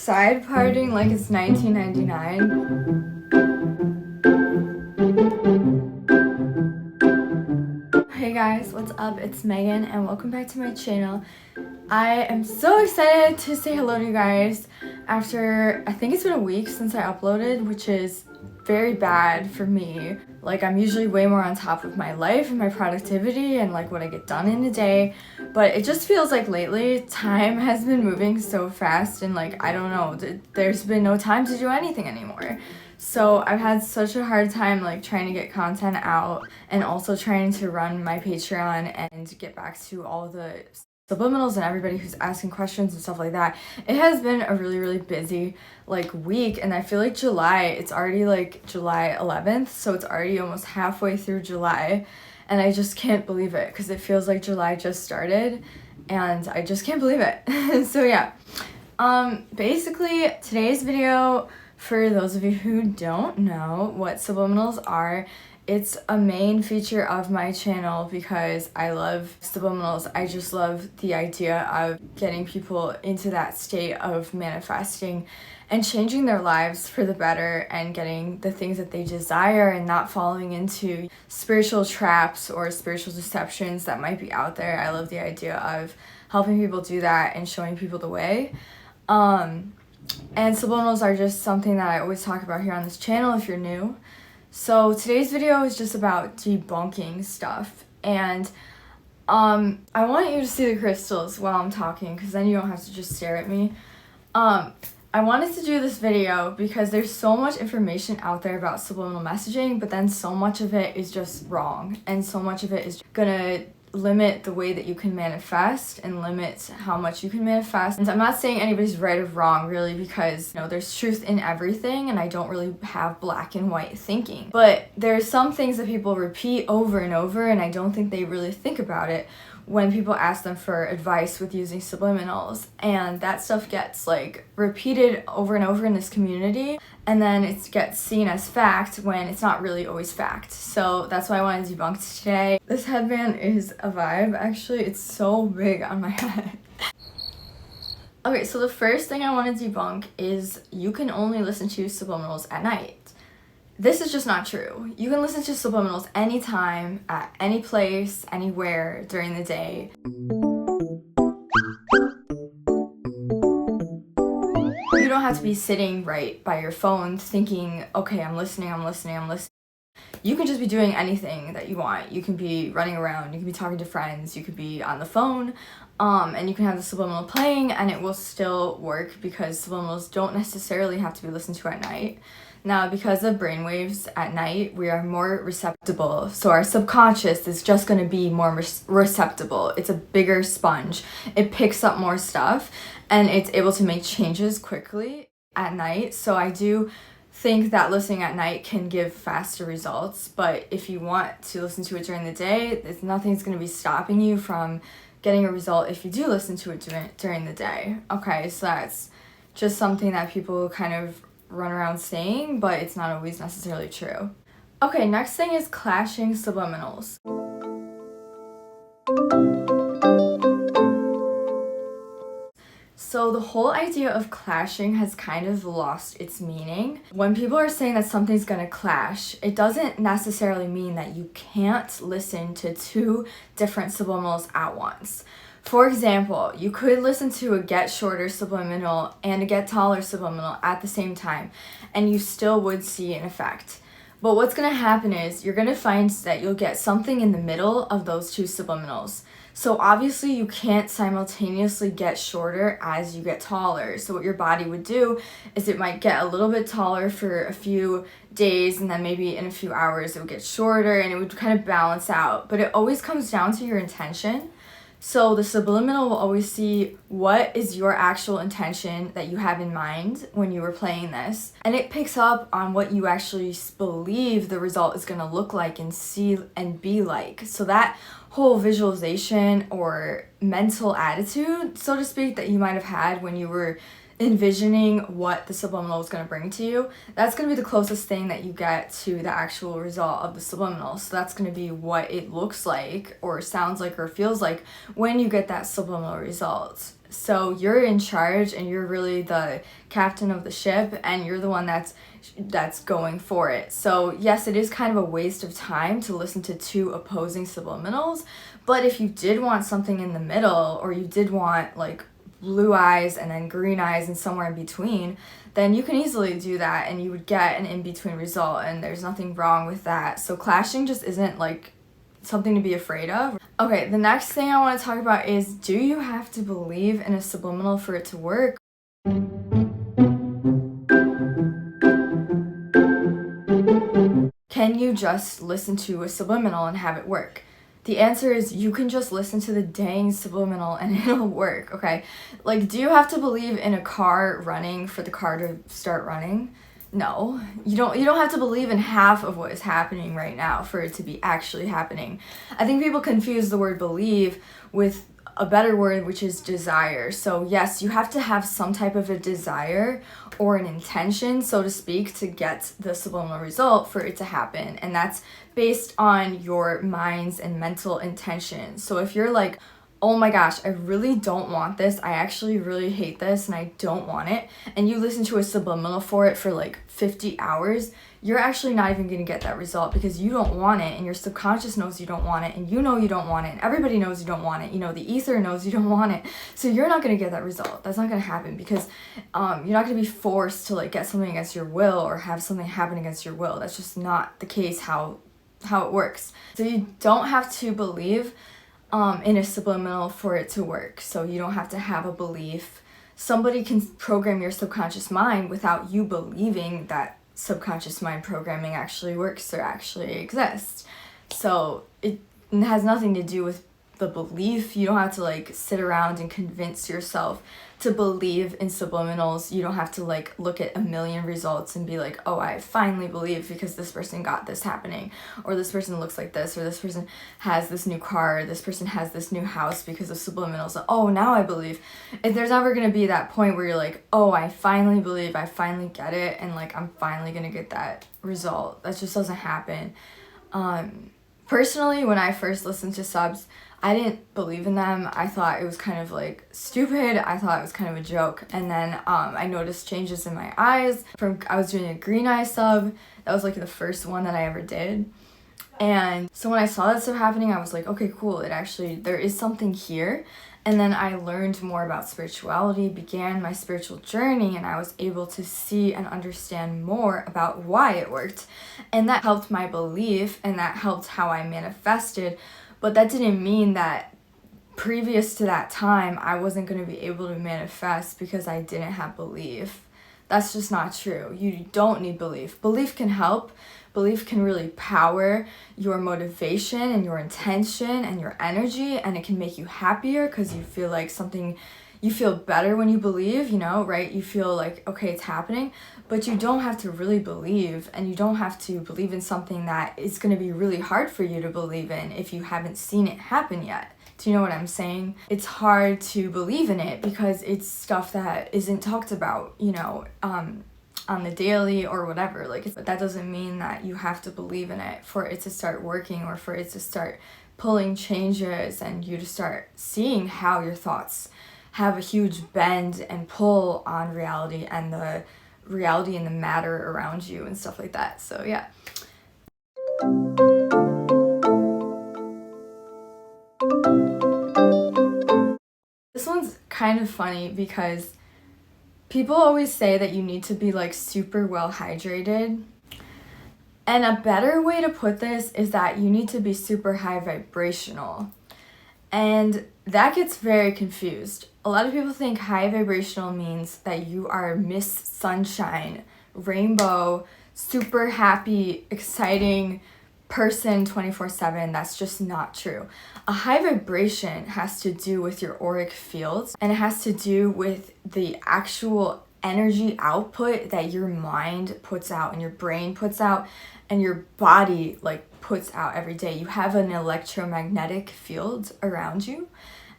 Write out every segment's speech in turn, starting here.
outside partying like it's 1999. Hey guys, what's up? It's Megan and welcome back to my channel. I am so excited to say hello to you guys after, I think it's been a week since I uploaded, which is very bad for me. Like, I'm usually way more on top of my life and my productivity and like what I get done in a day, but it just feels like lately time has been moving so fast and like, I don't know, there's been no time to do anything anymore. So I've had such a hard time like trying to get content out and also trying to run my Patreon and get back to all the Subliminals and everybody who's asking questions and stuff like that. It has been a really busy like week, and I feel like July, it's already like July 11th, so it's already almost halfway through July, and I just can't believe it because it feels like July just started and I just can't believe it. So yeah, basically today's video, for those of you who don't know what subliminals are, it's a main feature of my channel because I love subliminals. I just love the idea of getting people into that state of manifesting and changing their lives for the better and getting the things that they desire and not falling into spiritual traps or spiritual deceptions that might be out there. I love the idea of helping people do that and showing people the way. And subliminals are just something that I always talk about here on this channel if you're new. So today's video is just about debunking stuff, and I want you to see the crystals while I'm talking because then you don't have to just stare at me. I wanted to do this video because there's so much information out there about subliminal messaging, but then so much of it is just wrong, and so much of it is gonna limit the way that you can manifest and limit how much you can manifest. And I'm not saying anybody's right or wrong really, because you know there's truth in everything and I don't really have black and white thinking, but there's some things that people repeat over and over and I don't think they really think about it when people ask them for advice with using subliminals, and that stuff gets like repeated over and over in this community, and then it gets seen as fact when it's not really always fact. So that's why I wanted to debunk today. This headband is a vibe, actually. It's so big on my head. Okay, so the first thing I want to debunk is you can only listen to subliminals at night. This is just not true. You can listen to subliminals anytime, at any place, anywhere during the day. You don't have to be sitting right by your phone thinking, okay, I'm listening. You can just be doing anything that you want. You can be running around, you can be talking to friends, you could be on the phone, and you can have the subliminal playing and it will still work because subliminals don't necessarily have to be listened to at night. Now, because of brainwaves at night, we are more receptible. So our subconscious is just going to be more receptible. It's a bigger sponge. It picks up more stuff and it's able to make changes quickly at night. So I do think that listening at night can give faster results. But if you want to listen to it during the day, nothing's going to be stopping you from getting a result if you do listen to it during the day. Okay, so that's just something that people kind of run around saying, but it's not always necessarily true. Okay, next thing is clashing subliminals. So the whole idea of clashing has kind of lost its meaning. When people are saying that something's gonna clash, it doesn't necessarily mean that you can't listen to two different subliminals at once. For example, you could listen to a get shorter subliminal and a get taller subliminal at the same time, and you still would see an effect. But what's going to happen is you're going to find that you'll get something in the middle of those two subliminals. So obviously you can't simultaneously get shorter as you get taller. So what your body would do is it might get a little bit taller for a few days, and then maybe in a few hours it would get shorter, and it would kind of balance out. But it always comes down to your intention. So the subliminal will always see what is your actual intention that you have in mind when you were playing this. And it picks up on what you actually believe the result is going to look like and see and be like. So that whole visualization or mental attitude, so to speak, that you might have had when you were envisioning what the subliminal is going to bring to you, that's going to be the closest thing that you get to the actual result of the subliminal. So that's going to be what it looks like or sounds like or feels like when you get that subliminal result. So you're in charge and you're really the captain of the ship, and you're the one that's going for it. So yes, it is kind of a waste of time to listen to two opposing subliminals, but if you did want something in the middle, or you did want like blue eyes and then green eyes and somewhere in between, then you can easily do that and you would get an in-between result, and there's nothing wrong with that. So clashing just isn't like something to be afraid of. Okay, the next thing I want to talk about is, do you have to believe in a subliminal for it to work? Can you just listen to a subliminal and have it work? The answer is you can just listen to the dang subliminal and it'll work, okay? Like, do you have to believe in a car running for the car to start running? No, you don't have to believe in half of what is happening right now for it to be actually happening. I think people confuse the word believe with a better word, which is desire. So yes, you have to have some type of a desire or an intention, so to speak, to get the subliminal result for it to happen. And that's based on your mind's and mental intention. So if you're like, oh my gosh, I really don't want this, I actually really hate this and I don't want it, and you listen to a subliminal for it for like 50 hours, you're actually not even going to get that result because you don't want it, and your subconscious knows you don't want it, and you know you don't want it, and everybody knows you don't want it, you know, the ether knows you don't want it, so you're not going to get that result. That's not going to happen because you're not going to be forced to like get something against your will or have something happen against your will. That's just not the case how it works. So you don't have to believe in a subliminal for it to work. So you don't have to have a belief. Somebody can program your subconscious mind without you believing that subconscious mind programming actually works or actually exists. So it has nothing to do with the belief. You don't have to like sit around and convince yourself to believe in subliminals. You don't have to like look at a million results and be like, oh, I finally believe because this person got this happening, or this person looks like this, or this person has this new car, or this person has this new house because of subliminals. Oh, now I believe. If there's ever going to be that point where you're like, oh, I finally believe, I finally get it, and like I'm finally going to get that result. That just doesn't happen. Personally, when I first listened to subs, I didn't believe in them. I thought it was kind of like stupid. I thought it was kind of a joke. And then I noticed changes in my eyes. I was doing a green eye sub. That was like the first one that I ever did. And so when I saw that stuff happening, I was like, okay, cool. There is something here. And then I learned more about spirituality, began my spiritual journey, and I was able to see and understand more about why it worked. And that helped my belief, and that helped how I manifested. But that didn't mean that previous to that time, I wasn't going to be able to manifest because I didn't have belief. That's just not true. You don't need belief. Belief can help. Belief can really power your motivation and your intention and your energy, and it can make you happier because you feel like you feel better when you believe, you know, right? You feel like, okay, it's happening, but you don't have to really believe, and you don't have to believe in something that is going to be really hard for you to believe in if you haven't seen it happen yet. Do you know what I'm saying? It's hard to believe in it because it's stuff that isn't talked about, you know, on the daily or whatever. But that doesn't mean that you have to believe in it for it to start working, or for it to start pulling changes and you to start seeing how your thoughts have a huge bend and pull on reality and the reality and the matter around you and stuff like that. So yeah. This one's kind of funny because people always say that you need to be like super well hydrated. And a better way to put this is that you need to be super high vibrational. And that gets very confused. A lot of people think high vibrational means that you are Miss Sunshine, rainbow, super happy, exciting person 24/7. That's just not true. A high vibration has to do with your auric fields, and it has to do with the actual energy output that your mind puts out and your brain puts out and your body like puts out every day. You have an electromagnetic field around you,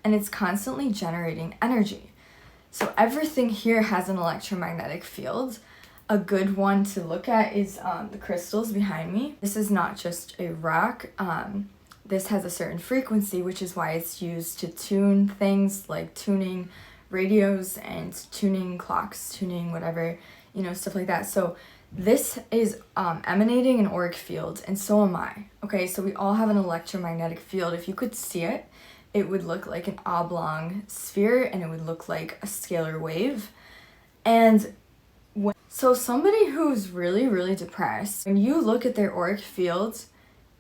and it's constantly generating energy. So everything here has an electromagnetic field. A good one to look at is the crystals behind me. This is not just a rock. This has a certain frequency, which is why it's used to tune things, like tuning radios and tuning clocks, tuning whatever, you know, stuff like that. So this is emanating an auric field, and so am I. Okay, so we all have an electromagnetic field. If you could see it, it would look like an oblong sphere, and it would look like a scalar wave. And so somebody who's really depressed, when you look at their auric field,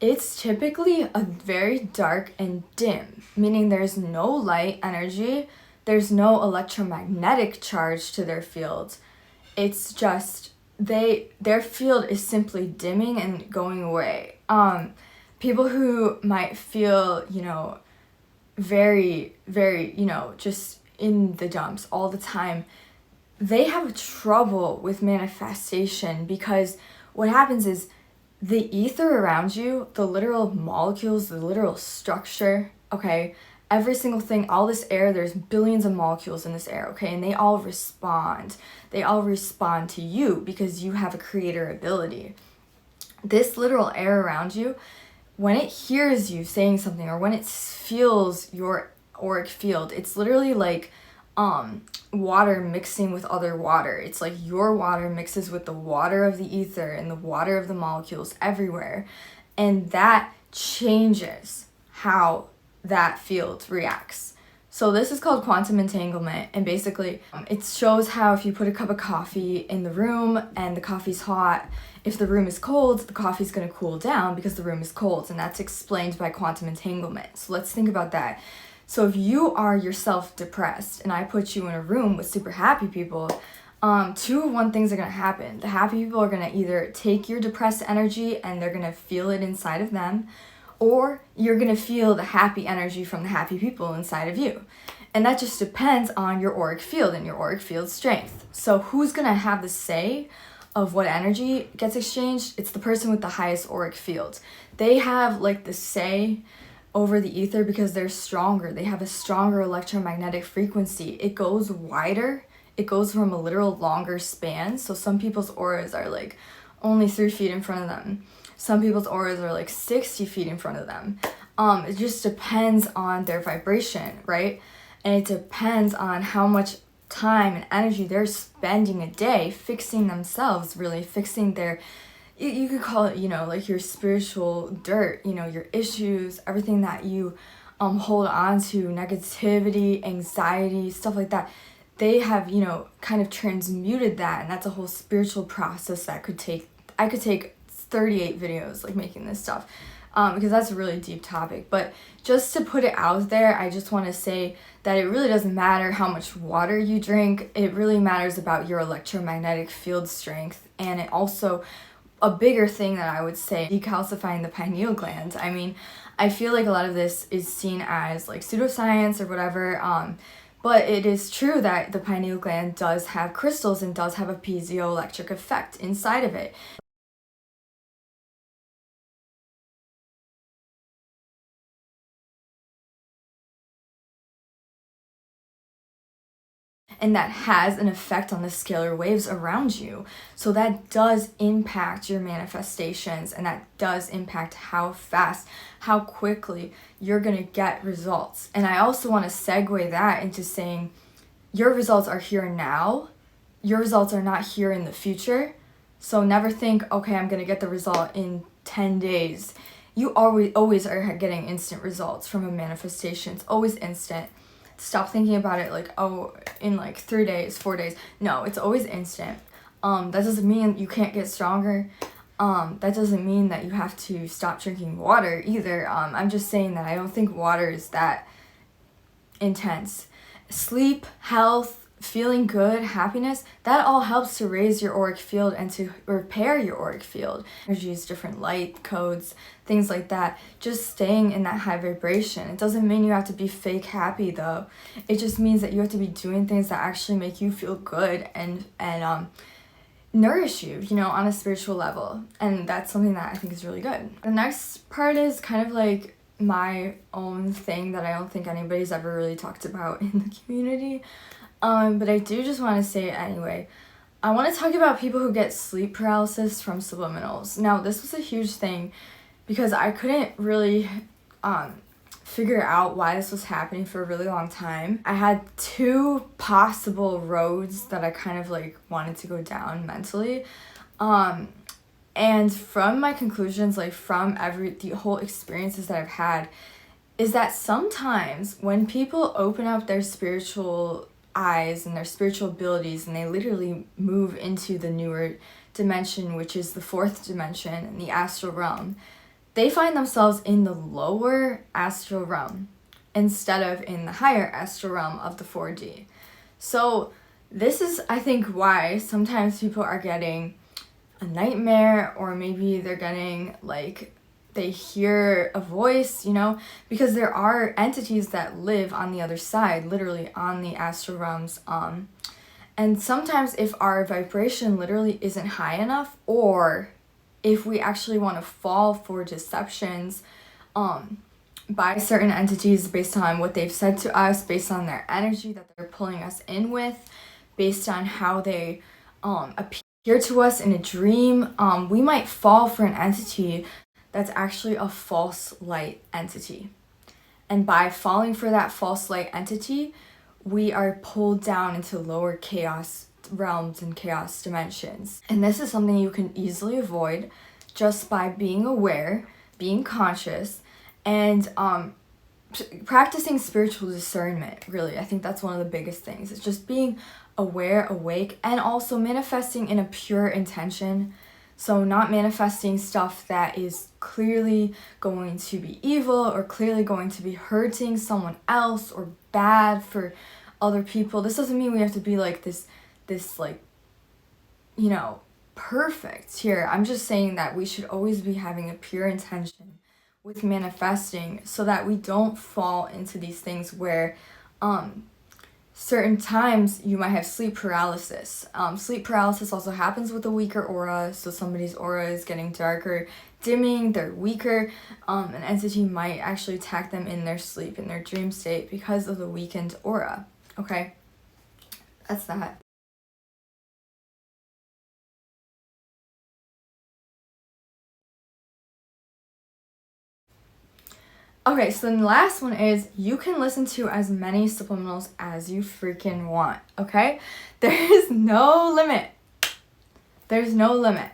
it's typically a very dark and dim, meaning there's no light energy, there's no electromagnetic charge to their field. It's just their field is simply dimming and going away. People who might feel, you know, very, you know, just in the dumps all the time, they have trouble with manifestation, because what happens is the ether around you, the literal molecules, the literal structure, okay, every single thing, all this air, there's billions of molecules in this air, okay, and they all respond. They all respond to you because you have a creator ability. This literal air around you, when it hears you saying something, or when it feels your auric field, it's literally like water mixing with other water. It's like your water mixes with the water of the ether and the water of the molecules everywhere, and that changes how that field reacts. So this is called quantum entanglement, and basically it shows how if you put a cup of coffee in the room and the coffee's hot, if the room is cold, the coffee's going to cool down because the room is cold, and that's explained by quantum entanglement. So let's think about that. So if you are yourself depressed and I put you in a room with super happy people, two of one things are going to happen. The happy people are going to either take your depressed energy and they're going to feel it inside of them, or you're going to feel the happy energy from the happy people inside of you. And that just depends on your auric field and your auric field strength. So who's going to have the say of what energy gets exchanged? It's the person with the highest auric field. They have like the say over the ether because they're stronger. They have a stronger electromagnetic frequency. It goes wider. It goes from a literal longer span. So some people's auras are like only 3 feet in front of them. Some people's auras are like 60 feet in front of them. It just depends on their vibration, right? And it depends on how much time and energy they're spending a day fixing themselves, really fixing their, you could call it, you know, like your spiritual dirt, you know, your issues, everything that you hold on to, negativity, anxiety, stuff like that. They have, you know, kind of transmuted that, and that's a whole spiritual process that I could take 38 videos like making this stuff, because that's a really deep topic. But just to put it out there, I just want to say that it really doesn't matter how much water you drink. It really matters about your electromagnetic field strength. And it also, a bigger thing that I would say, decalcifying the pineal gland. I mean, I feel like a lot of this is seen as like pseudoscience or whatever, but it is true that the pineal gland does have crystals and does have a piezoelectric effect inside of it. And that has an effect on the scalar waves around you. So that does impact your manifestations, and that does impact how fast, how quickly you're gonna get results. And I also want to segue that into saying your results are here now. Your results are not here in the future. So never think, okay, I'm gonna get the result in 10 days. You always are getting instant results from a manifestation. It's always instant. Stop thinking about it like, oh, in like 3 days, 4 days. No, it's always instant. That doesn't mean you can't get stronger. That doesn't mean that you have to stop drinking water either. I'm just saying that I don't think water is that intense. Sleep, health, feeling good, happiness, that all helps to raise your auric field and to repair your auric field. Energy is different, light codes, things like that. Just staying in that high vibration. It doesn't mean you have to be fake happy though. It just means that you have to be doing things that actually make you feel good and nourish you, you know, on a spiritual level. And that's something that I think is really good. The next part is kind of like my own thing that I don't think anybody's ever really talked about in the community. But I do just want to say it anyway. I want to talk about people who get sleep paralysis from subliminals. Now, this was a huge thing because I couldn't really figure out why this was happening for a really long time. I had two possible roads that I kind of like wanted to go down mentally. And from my conclusions, like from the whole experiences that I've had, is that sometimes when people open up their spiritual eyes and their spiritual abilities and they literally move into the newer dimension, which is the fourth dimension in the astral realm, they find themselves in the lower astral realm instead of in the higher astral realm of the 4D. So this is, I think, why sometimes people are getting a nightmare, or maybe they're getting like, they hear a voice, you know, because there are entities that live on the other side, literally on the astral realms. And sometimes if our vibration literally isn't high enough, or if we actually want to fall for deceptions by certain entities based on what they've said to us, based on their energy that they're pulling us in with, based on how they appear to us in a dream, we might fall for an entity that's actually a false light entity. And by falling for that false light entity, we are pulled down into lower chaos realms and chaos dimensions. And this is something you can easily avoid just by being aware, being conscious, and practicing spiritual discernment, really. I think that's one of the biggest things. It's just being aware, awake, and also manifesting in a pure intention. So not manifesting stuff that is clearly going to be evil or clearly going to be hurting someone else or bad for other people. This doesn't mean we have to be like this like, you know, perfect here. I'm just saying that we should always be having a pure intention with manifesting so that we don't fall into these things where certain times you might have sleep paralysis. Sleep paralysis also happens with a weaker aura, so somebody's aura is getting darker, dimming, they're weaker. An entity might actually attack them in their sleep, in their dream state, because of the weakened aura. Okay, that's that. Okay, so then the last one is you can listen to as many subliminals as you freaking want, okay? There is no limit. There's no limit.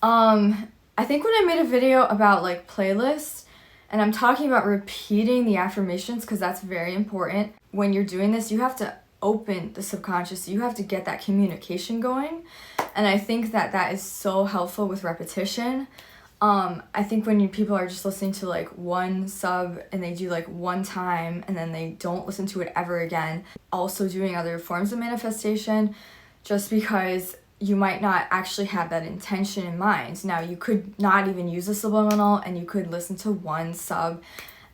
I think when I made a video about like playlists, and I'm talking about repeating the affirmations because that's very important. When you're doing this, you have to open the subconscious. You have to get that communication going. And I think that that is so helpful with repetition. I think when people are just listening to like one sub and they do like one time and then they don't listen to it ever again, also doing other forms of manifestation, just because you might not actually have that intention in mind. Now, you could not even use a subliminal and you could listen to one sub,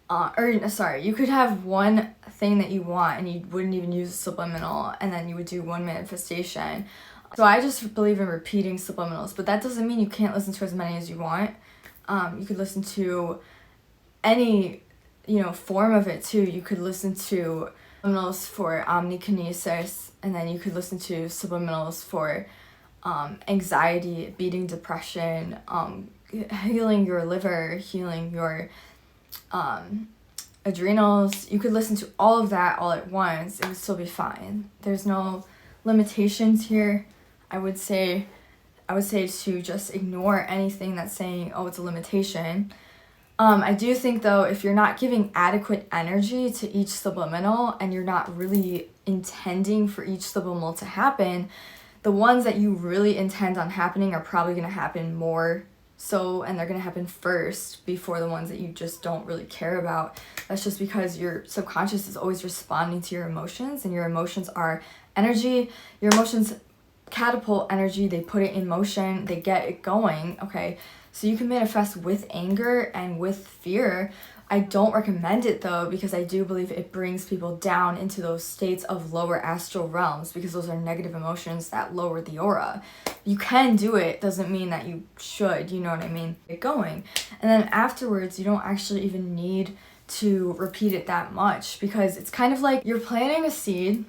you could have one thing that you want and you wouldn't even use a subliminal, and then you would do one manifestation. So I just believe in repeating subliminals, but that doesn't mean you can't listen to as many as you want. You could listen to any, you know, form of it too. You could listen to subliminals for omnikinesis, and then you could listen to subliminals for anxiety, beating depression, healing your liver, healing your adrenals. You could listen to all of that all at once. It would still be fine. There's no limitations here. I would say to just ignore anything that's saying, oh, it's a limitation. I do think, though, if you're not giving adequate energy to each subliminal and you're not really intending for each subliminal to happen, the ones that you really intend on happening are probably going to happen more so, and they're going to happen first before the ones that you just don't really care about. That's just because your subconscious is always responding to your emotions, and your emotions are energy. Your emotions catapult energy, they put it in motion, they get it going, okay? So you can manifest with anger and with fear. I don't recommend it though, because I do believe it brings people down into those states of lower astral realms, because those are negative emotions that lower the aura. You can do it, doesn't mean that you should, you know what I mean? Get going. And then afterwards, you don't actually even need to repeat it that much, because it's kind of like you're planting a seed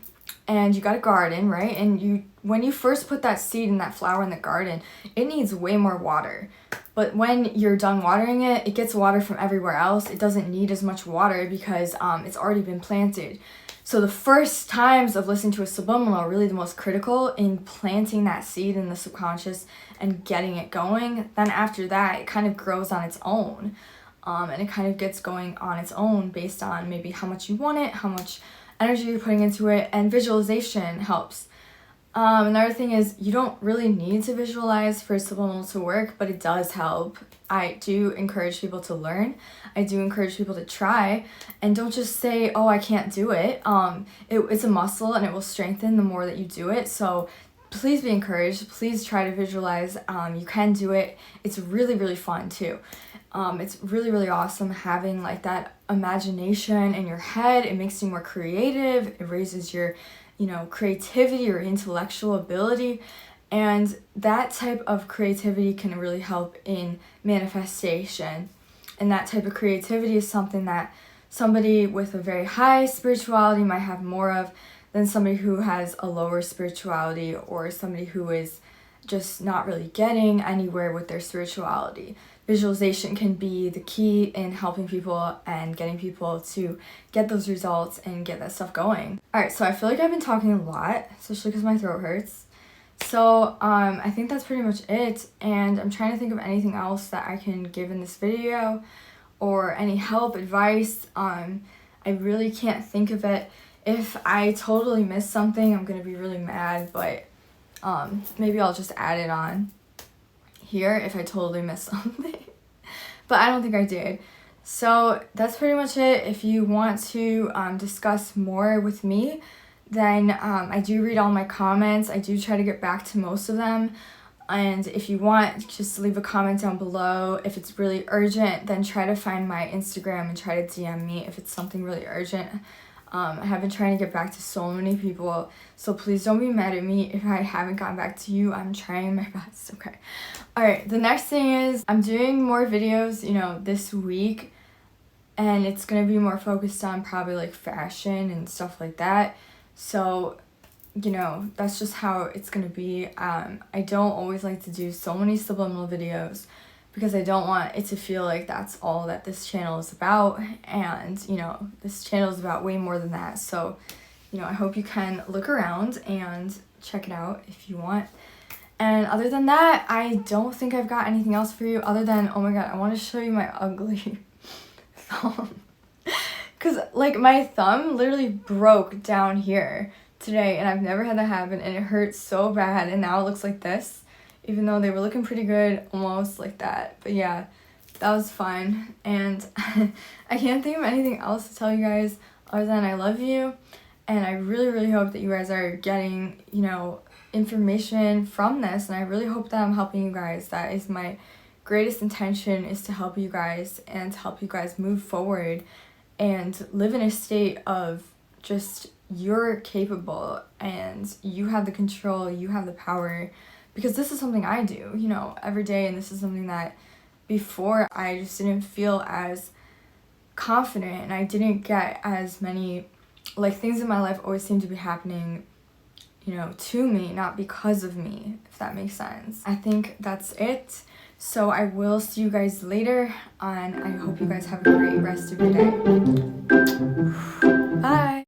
and you got a garden, right? And when you first put that seed and that flower in the garden, it needs way more water. But when you're done watering it, it gets water from everywhere else. It doesn't need as much water because it's already been planted. So the first times of listening to a subliminal are really the most critical in planting that seed in the subconscious and getting it going. Then after that, it kind of grows on its own. And it kind of gets going on its own based on maybe how much you want it, how much energy you're putting into it, and visualization helps. Another thing is you don't really need to visualize for subliminal to work, but it does help. I do encourage people to learn. I do encourage people to try, and don't just say, oh, I can't do it. It's a muscle and it will strengthen the more that you do it. So please be encouraged. Please try to visualize. You can do it. It's really, really fun too. It's really, really awesome having like that imagination in your head. It makes you more creative. It raises your creativity or intellectual ability, and that type of creativity can really help in manifestation. And that type of creativity is something that somebody with a very high spirituality might have more of than somebody who has a lower spirituality, or somebody who is just not really getting anywhere with their spirituality. Visualization can be the key in helping people and getting people to get those results and get that stuff going. Alright, so I feel like I've been talking a lot, especially because my throat hurts. So I think that's pretty much it, and I'm trying to think of anything else that I can give in this video or any help, advice. I really can't think of it. If I totally miss something, I'm gonna be really mad, but maybe I'll just add it on here if I totally missed something. But I don't think I did. So that's pretty much it. If you want to discuss more with me, then I do read all my comments. I do try to get back to most of them. And if you want, just leave a comment down below. If it's really urgent, then try to find my Instagram and try to DM me if it's something really urgent. I have been trying to get back to so many people, so please don't be mad at me if I haven't gotten back to you. I'm trying my best, okay? Alright, the next thing is I'm doing more videos, this week, and it's going to be more focused on probably like fashion and stuff like that. So, that's just how it's going to be. I don't always like to do so many subliminal videos, because I don't want it to feel like that's all that this channel is about, and this channel is about way more than that. So I hope you can look around and check it out if you want. And other than that, I don't think I've got anything else for you other than, oh my god, I want to show you my ugly thumb, because like my thumb literally broke down here today, and I've never had that happen, and it hurts so bad, and now it looks like this. Even though they were looking pretty good, almost like that. But yeah, that was fun. And I can't think of anything else to tell you guys other than I love you. And I really, really hope that you guys are getting, information from this. And I really hope that I'm helping you guys. That is my greatest intention, is to help you guys and to help you guys move forward and live in a state of just you're capable and you have the control, you have the power. Because this is something I do, every day, and this is something that before I just didn't feel as confident, and I didn't get as many, things in my life always seem to be happening, to me, not because of me, if that makes sense. I think that's it. So I will see you guys later, and I hope you guys have a great rest of your day. Bye!